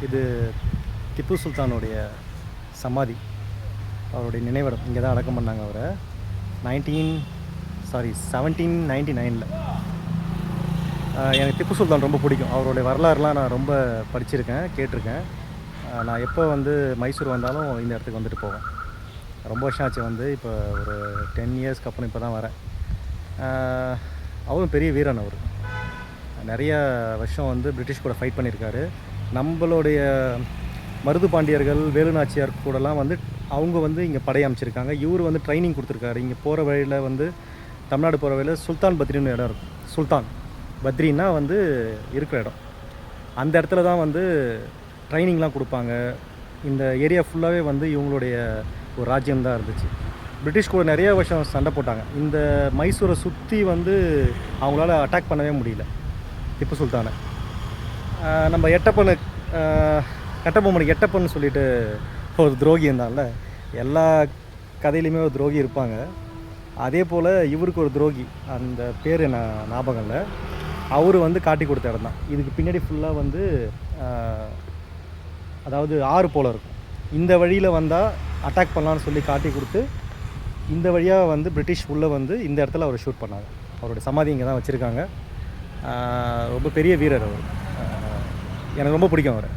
இது திப்பு சுல்தானுடைய சமாதி, அவருடைய நினைவிடம். இங்கே தான் அடக்கம் பண்ணாங்க அவரை 1799. எனக்கு திப்பு சுல்தான் ரொம்ப பிடிக்கும். அவருடைய வரலாறுலாம் நான் ரொம்ப படிச்சிருக்கேன், கேட்டிருக்கேன். நான் எப்போ வந்து மைசூர் வந்தாலும் இந்த இடத்துக்கு வந்துட்டு போவேன். ரொம்ப வருஷம் ஆச்சு வந்து, இப்போ ஒரு 10 இயர்ஸ்க்கு அப்புறம் இப்போ தான் வரேன். அவரும் பெரிய வீரன். அவர் நிறைய வருஷம் வந்து பிரிட்டிஷ் கூட ஃபைட் பண்ணியிருக்காரு. நம்மளுடைய மருது பாண்டியர்கள், வேலுநாச்சியார் கூடலாம் வந்து அவங்க வந்து இங்கே படையமைச்சிருக்காங்க. இவர் வந்து ட்ரைனிங் கொடுத்துருக்காரு. இங்கே போகிற வழியில் வந்து தமிழ்நாடு போகிற வழியில் சுல்தான் பத்ரின்னு இடம் இருக்கும். சுல்தான் பத்ரின்னா வந்து இருக்கிற இடம். அந்த இடத்துல தான் வந்து ட்ரைனிங்லாம் கொடுப்பாங்க. இந்த ஏரியா ஃபுல்லாகவே வந்து இவங்களுடைய ஒரு ராஜ்யம்தான் இருந்துச்சு. பிரிட்டிஷ் கூட நிறைய வருஷம் சண்டை போட்டாங்க. இந்த மைசூரை சுற்றி வந்து அவங்களால அட்டாக் பண்ணவே முடியல திப்பு சுல்தானை. நம்ம கட்டபொம்மனுக்கு எட்டப்பன்னு சொல்லிட்டு ஒரு துரோகி இருந்தான்ல, எல்லா கதையிலையுமே ஒரு துரோகி இருப்பாங்க. அதே போல் இவருக்கு ஒரு துரோகி, அந்த பேர் என்ன ஞாபகம் இல்லை, அவர் வந்து காட்டி கொடுத்த இடம் தான். இதுக்கு பின்னாடி ஃபுல்லாக வந்து அதாவது ஆறு போல் இருக்கும். இந்த வழியில் வந்தால் அட்டாக் பண்ணலான்னு சொல்லி காட்டி கொடுத்து இந்த வழியாக வந்து பிரிட்டிஷ் உள்ளே வந்து இந்த இடத்துல அவர் ஷூட் பண்ணாங்க. அவருடைய சமாதி இங்கே தான் வச்சுருக்காங்க. ரொம்ப பெரிய வீரர் அவர். எனக்கு ரொம்ப பிடிக்கும் அவர்.